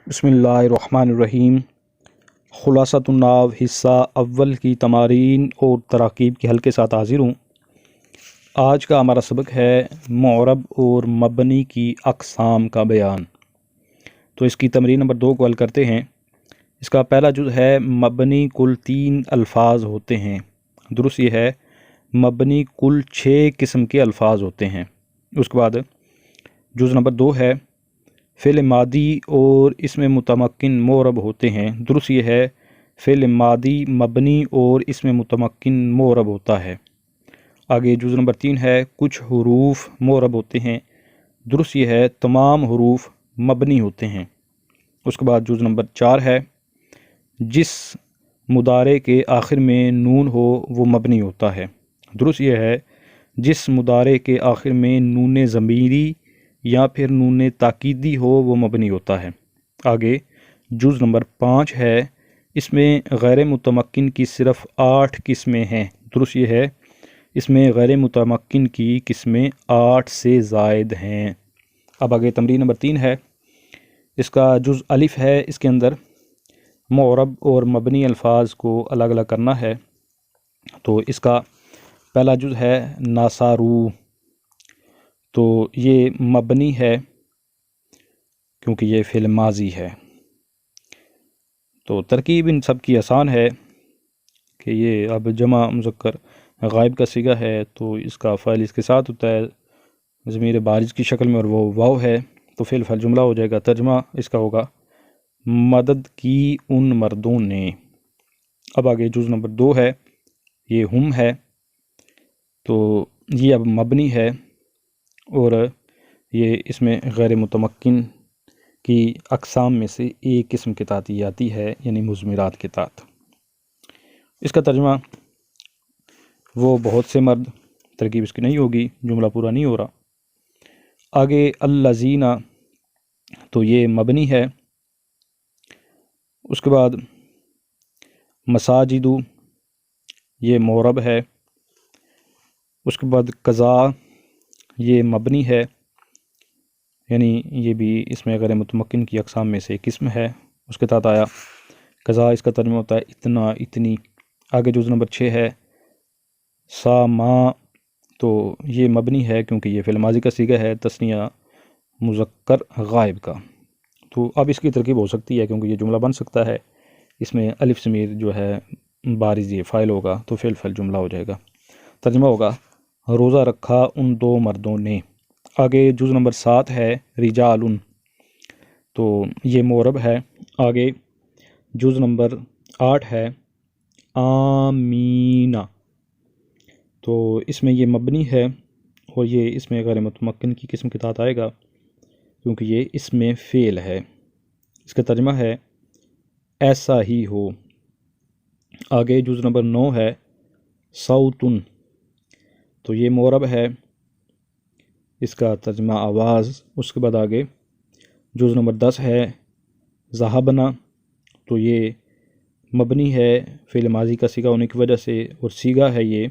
بسم اللہ الرحمن الرحیم۔ خلاصۃ الناو حصہ اول کی تمارین اور تراکیب کے حل کے ساتھ حاضر ہوں۔ آج کا ہمارا سبق ہے معرب اور مبنی کی اقسام کا بیان۔ تو اس کی تمرین نمبر 2 کو حل کرتے ہیں۔ اس کا پہلا جز ہے مبنی کل 3 الفاظ ہوتے ہیں۔ درست یہ ہے مبنی کل 6 قسم کے الفاظ ہوتے ہیں۔ اس کے بعد جز نمبر 2 ہے فعل ماضی اور اس میں متمکن معرب ہوتے ہیں۔ درست یہ ہے فعل ماضی مبنی اور اس میں متمکن معرب ہوتا ہے۔ آگے جز نمبر 3 ہے کچھ حروف معرب ہوتے ہیں۔ درست یہ ہے تمام حروف مبنی ہوتے ہیں۔ اس کے بعد جز نمبر 4 ہے جس مضارع کے آخر میں نون ہو وہ مبنی ہوتا ہے۔ درست یہ ہے جس مضارع کے آخر میں نون ضمیری یا پھر نون تاکیدی ہو وہ مبنی ہوتا ہے۔ آگے جز نمبر 5 ہے اس میں غیر متمکن کی صرف 8 قسمیں ہیں۔ درست یہ ہے اس میں غیر متمکن کی قسمیں 8 سے زائد ہیں۔ اب آگے تمرین نمبر 3 ہے۔ اس کا جز الف ہے، اس کے اندر معرب اور مبنی الفاظ کو الگ الگ کرنا ہے۔ تو اس کا پہلا جز ہے ناسارو، تو یہ مبنی ہے کیونکہ یہ فعل ماضی ہے۔ تو ترکیب ان سب کی آسان ہے کہ یہ اب جمع مذکر غائب کا صیغہ ہے تو اس کا فعل اس کے ساتھ ہوتا ہے ضمیر بارز کی شکل میں، اور وہ واو ہے تو فعل فعل جملہ ہو جائے گا۔ ترجمہ اس کا ہوگا مدد کی ان مردوں نے۔ اب آگے جز نمبر 2 ہے، یہ ہم ہے، تو یہ اب مبنی ہے اور یہ اس میں غیر متمکن کی اقسام میں سے ایک قسم کے تحت یہ آتی ہے، یعنی مضمرات کے تحت۔ اس کا ترجمہ وہ بہت سے مرد، ترکیب اس کی نہیں ہوگی، جملہ پورا نہیں ہو رہا۔ آگے الذین، تو یہ مبنی ہے۔ اس کے بعد مساجد، یہ معرب ہے۔ اس کے بعد قضا، یہ مبنی ہے، یعنی یہ بھی اس میں غیر متمکن کی اقسام میں سے ایک قسم ہے، اس کے تحت آیا۔ قضا اس کا ترجمہ ہوتا ہے اتنا، اتنی۔ آگے جز نمبر 6 ہے ساما، تو یہ مبنی ہے کیونکہ یہ فعل ماضی کا صیغہ ہے تثنیہ مذکر غائب کا۔ تو اب اس کی ترکیب ہو سکتی ہے کیونکہ یہ جملہ بن سکتا ہے، اس میں الف ضمیر جو ہے بارز یہ فاعل ہوگا تو فعل فعل جملہ ہو جائے گا۔ ترجمہ ہوگا روزہ رکھا ان 2 مردوں نے۔ آگے جز نمبر 7 ہے رجال، تو یہ معرب ہے۔ آگے جز نمبر 8 ہے آمینہ، تو اس میں یہ مبنی ہے اور یہ اس میں غیر متمکن کی قسم کے تحت آئے گا کیونکہ یہ اس میں فعل ہے۔ اس کا ترجمہ ہے ایسا ہی ہو۔ آگے جز نمبر 9 ہے صوتن، تو یہ معرب ہے، اس کا ترجمہ آواز۔ اس کے بعد آگے جز نمبر 10 ہے ذہبنا، تو یہ مبنی ہے فعل ماضی کا صیغہ ہونے کی وجہ سے، اور صیغہ ہے یہ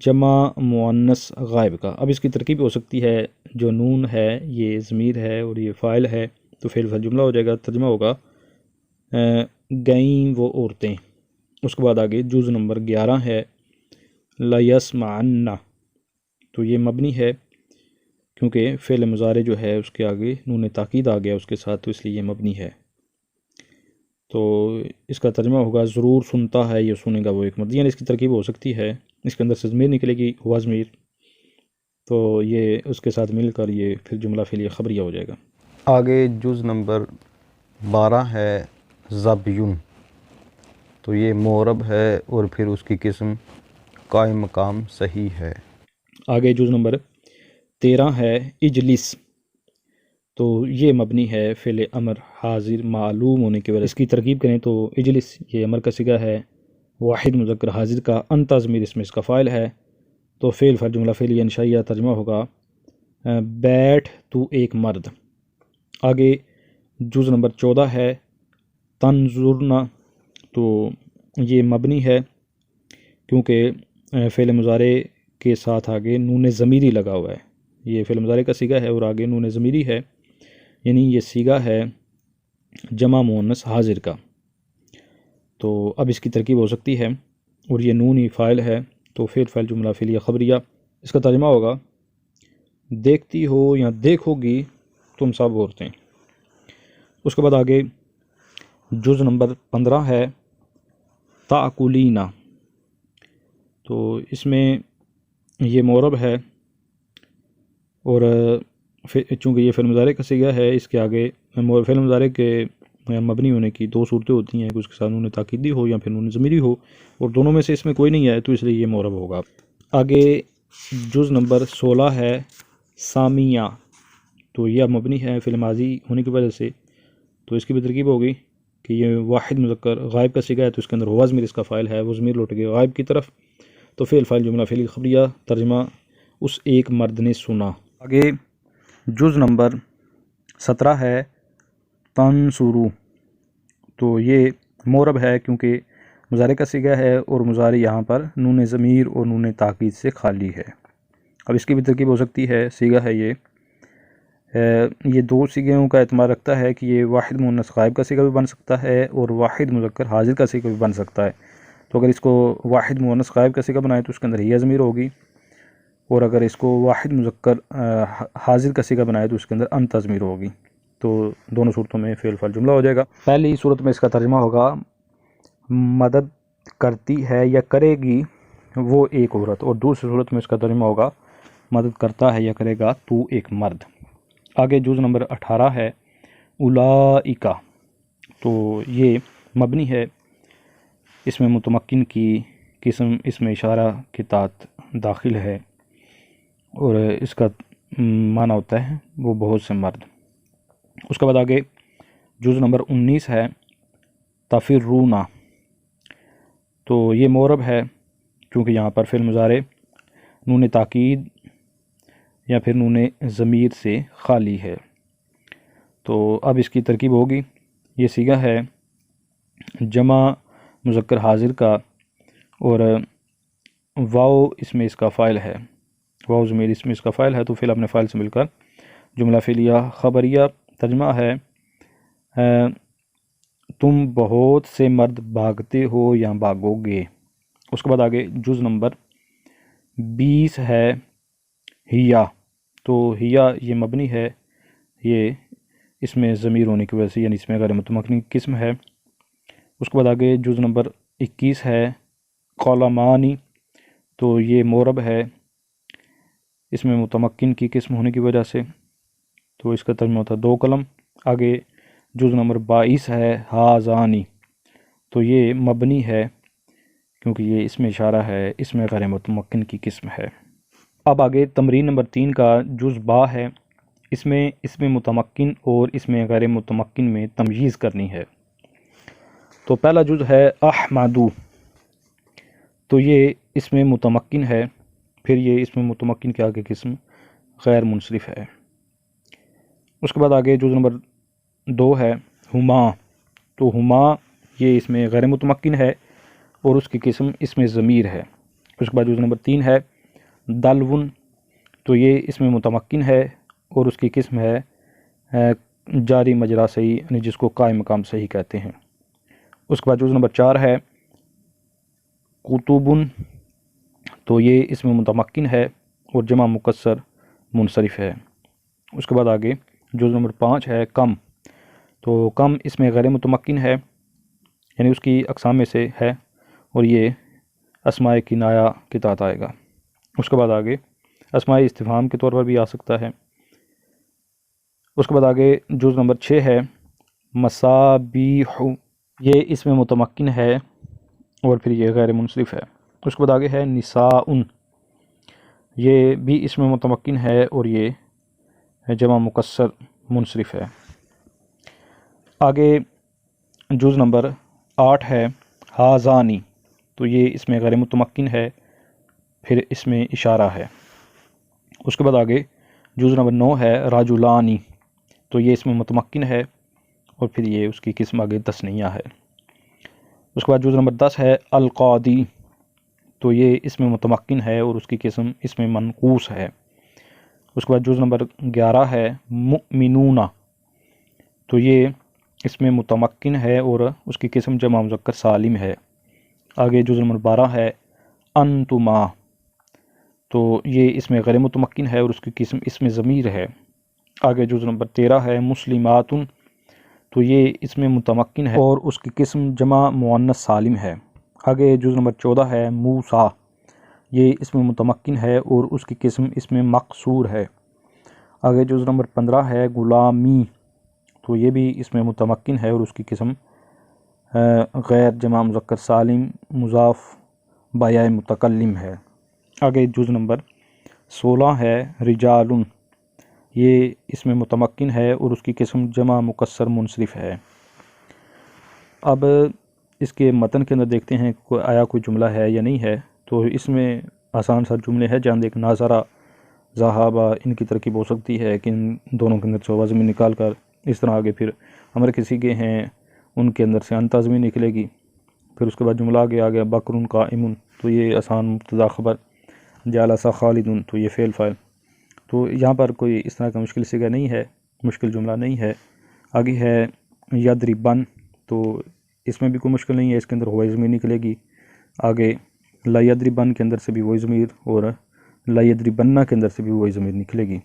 جمع مؤنث غائب کا۔ اب اس کی ترکیب ہو سکتی ہے، جو نون ہے یہ ضمیر ہے اور یہ فاعل ہے تو فعل فعل جملہ ہو جائے گا۔ ترجمہ ہوگا گئیں وہ عورتیں۔ اس کے بعد آگے جز نمبر 11 ہے لیسمعن، تو یہ مبنی ہے کیونکہ فعل مضارع جو ہے اس کے آگے نون تاکید آ گیا اس کے ساتھ، تو اس لیے یہ مبنی ہے۔ تو اس کا ترجمہ ہوگا ضرور سنتا ہے یہ سنے گا وہ ایک مرد، یعنی اس کی ترکیب ہو سکتی ہے، اس کے اندر سے ضمیر نکلے گی ہوا ضمیر، تو یہ اس کے ساتھ مل کر یہ پھر جملہ فعلیہ خبریہ ہو جائے گا۔ آگے جز نمبر 12 ہے ظبیٌ، تو یہ معرب ہے اور پھر اس کی قسم قائم مقام صحیح ہے۔ آگے جز نمبر 13 ہے اجلس، تو یہ مبنی ہے فعل امر حاضر معلوم ہونے کی وجہ سے۔ اس کی ترکیب کریں تو اجلس یہ امر کا صیغہ ہے واحد مذکر حاضر کا، انت ضمیر اس میں اس کا فاعل ہے تو فعل فعل جملہ فعلیہ انشائیہ۔ ترجمہ ہوگا بیٹھ تو ایک مرد۔ آگے جز نمبر 14 ہے تنظرنا، تو یہ مبنی ہے کیونکہ فعل مضارع کے ساتھ آگے نون ضمیری لگا ہوا ہے، یہ فعل مضارع کا صیغہ ہے اور آگے نون ضمیری ہے، یعنی یہ صیغہ ہے جمع مؤنث حاضر کا۔ تو اب اس کی ترکیب ہو سکتی ہے، اور یہ نون ہی فاعل ہے، تو فعل جملہ فعلیہ خبریہ۔ اس کا ترجمہ ہوگا دیکھتی ہو یا دیکھو گی تم سب عورتیں۔ اس کے بعد آگے جز نمبر 15 ہے تاکلینا، تو اس میں یہ معرب ہے، اور چونکہ یہ فعل مضارع کا صیغہ ہے، اس کے آگے فعل مضارع کے مبنی ہونے کی دو صورتیں ہوتی ہیں کہ اس کے ساتھ نون تاکیدی ہو یا پھر نون ضمیری ہو، اور دونوں میں سے اس میں کوئی نہیں ہے، تو اس لیے یہ معرب ہوگا۔ آگے جز نمبر 16 ہے سامیہ، تو یہ اب مبنی ہے فعل ماضی ہونے کی وجہ سے، تو اس کی بھی ترکیب ہوگی کہ یہ واحد مذکر غائب کا صیغہ ہے، تو اس کے اندر ہوا ضمیر اس کا فاعل ہے، وہ ضمیر لوٹ گئے غائب کی طرف، تو فعل جملہ فعلیہ خبریہ۔ ترجمہ اس ایک مرد نے سنا۔ آگے جز نمبر 17 ہے تنصرو، تو یہ معرب ہے کیونکہ مضارع کا صیغہ ہے، اور مضارع یہاں پر نون ضمیر اور نون تاکید سے خالی ہے۔ اب اس کی بھی ترکیب ہو سکتی ہے، صیغہ ہے یہ دو صیغوں کا اعتماد رکھتا ہے کہ یہ واحد مؤنث غائب کا صیغہ بھی بن سکتا ہے اور واحد مذکر حاضر کا صیغہ بھی بن سکتا ہے۔ تو اگر اس کو واحد مؤنث غائب کا صیغہ بنائے تو اس کے اندر ہی ضمیر ہوگی، اور اگر اس کو واحد مذکر حاضر کا صیغہ بنائے تو اس کے اندر انت ضمیر ہوگی، تو دونوں صورتوں میں فعل جملہ ہو جائے گا۔ پہلی صورت میں اس کا ترجمہ ہوگا مدد کرتی ہے یا کرے گی وہ ایک عورت، اور دوسری صورت میں اس کا ترجمہ ہوگا مدد کرتا ہے یا کرے گا تو ایک مرد۔ آگے جز نمبر 18 ہے اولئک، تو یہ مبنی ہے، اس میں متمکن کی قسم اس میں اشارہ کے تحت داخل ہے، اور اس کا معنی ہوتا ہے وہ بہت سے مرد۔ اس کے بعد آگے جز نمبر 19 ہے تفرونا، تو یہ معرب ہے کیونکہ یہاں پر فعل مضارع نون تاکید یا پھر نون ضمیر سے خالی ہے۔ تو اب اس کی ترکیب ہوگی، یہ صیغہ ہے جمع مذکر حاضر کا، اور واو اس میں اس کا فاعل ہے، واو ضمیر اس میں اس کا فاعل ہے، تو فعل اپنے فاعل سے مل کر جملہ فعلیہ خبریہ۔ ترجمہ ہے تم بہت سے مرد بھاگتے ہو یا بھاگو گے۔ اس کے بعد آگے جز نمبر 20 ہے ہیا، تو ہیا یہ مبنی ہے، یہ اس میں ضمیر ہونے کی وجہ سے، یعنی اس میں غیر متمکن قسم ہے۔ اس کے بعد آگے جز نمبر 21 ہے قلمانی، تو یہ معرب ہے اس میں متمکن کی قسم ہونے کی وجہ سے، تو اس کا ترجمہ ہوتا ہے دو قلم۔ آگے جز نمبر 22 ہے ہازانی، تو یہ مبنی ہے کیونکہ یہ اس میں اشارہ ہے، اس میں غیر متمکن کی قسم ہے۔ اب آگے تمرین نمبر 3 کا جز با ہے، اس میں متمکن اور اس میں غیر متمکن میں تمییز کرنی ہے۔ تو پہلا جز ہے احمدو، تو یہ اس میں متمکن ہے، پھر یہ اس میں متمکن کے آگے قسم غیر منصرف ہے۔ اس کے بعد آگے جز نمبر 2 ہے ہما، تو ہما یہ اس میں غیر متمکن ہے اور اس کی قسم اس میں ضمیر ہے۔ اس کے بعد جز نمبر 3 ہے دلون، تو یہ اس میں متمکن ہے اور اس کی قسم ہے جاری مجرا صحیح، یعنی جس کو قائم مقام صحیح کہتے ہیں۔ اس کے بعد جز نمبر 4 ہے قطبن، تو یہ اس میں متمکن ہے اور جمع مکسر منصرف ہے۔ اس کے بعد آگے جز نمبر 5 ہے کم، تو کم اس میں غیر متمکن ہے، یعنی اس کی اقسام میں سے ہے، اور یہ اسماء کنایہ کے تحت آئے گا۔ اس کے بعد آگے اسماء استفہام کے طور پر بھی آ سکتا ہے۔ اس کے بعد آگے جز نمبر 6 ہے مصابیح، یہ اس میں متمکن ہے اور پھر یہ غیر منصرف ہے۔ اس کے بعد آگے ہے نساء، یہ بھی اس میں متمکن ہے اور یہ جمع مکسر منصرف ہے۔ آگے جز نمبر 8 ہے ہازانی، تو یہ اس میں غیر متمکن ہے، پھر اس میں اشارہ ہے۔ اس کے بعد آگے جز نمبر 9 ہے راجلانی، تو یہ اس میں متمکن ہے اور پھر یہ اس کی قسم آگے تثنیہ ہے۔ اس کے بعد جز نمبر 10 ہے القاضی، تو یہ اس میں متمکن ہے اور اس کی قسم اس میں منقوص ہے۔ اس کے بعد جز نمبر 11 ہے مؤمنون، تو یہ اس میں متمکن ہے اور اس کی قسم جمع مذکر سالم ہے۔ آگے جزء نمبر 12 ہے انتما، تو یہ اس میں غیر متمکن ہے اور اس کی قسم اس میں ضمیر ہے۔ آگے جزء نمبر 13 ہے مسلمات، تو یہ اس میں متمکن ہے اور اس کی قسم جمع مؤنث سالم ہے۔ آگے جزء نمبر 14 ہے موسیٰ، یہ اس میں متمکن ہے اور اس کی قسم اس میں مقصور ہے۔ آگے جزء نمبر 15 ہے غلامی، تو یہ بھی اس میں متمکن ہے اور اس کی قسم غیر جمع مذکر سالم مضاف بایاء متکلم ہے۔ آگے جزء نمبر 16 ہے رجال، یہ اس میں متمکن ہے اور اس کی قسم جمع مکسر منصرف ہے۔ اب اس کے متن کے اندر دیکھتے ہیں آیا کوئی جملہ ہے یا نہیں ہے، تو اس میں آسان سا جملے ہے جان ایک ناظرہ ذہابہ، ان کی ترکیب ہو سکتی ہے کہ ان دونوں کے اندر سے وزن نکال کر اس طرح آگے پھر امر کسی کے ہیں ان کے اندر سے انتا ضمیر نکلے گی، پھر اس کے بعد جملہ آگے آ گیا بکر قائم، تو یہ آسان مبتدا خبر، جالس خالد، تو یہ فعل فاعل، تو یہاں پر کوئی اس طرح کا مشکل صیغہ نہیں ہے، مشکل جملہ نہیں ہے۔ آگے ہے یضربن، تو اس میں بھی کوئی مشکل نہیں ہے، اس کے اندر ہوا ضمیر نکلے گی۔ آگے لا یضربن کے اندر سے بھی وہی ضمیر اور لا یضربن کے اندر سے بھی وہی ضمیر نکلے گی،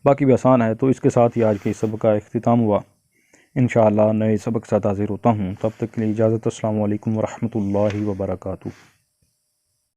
باقی بھی آسان ہے۔ تو اس کے ساتھ ہی آج کے اس سبق کا اختتام ہوا، انشاءاللہ نئے سبق کے ساتھ حاضر ہوتا ہوں، تب تک کے لیے اجازت، السلام علیکم ورحمۃ اللہ وبرکاتہ۔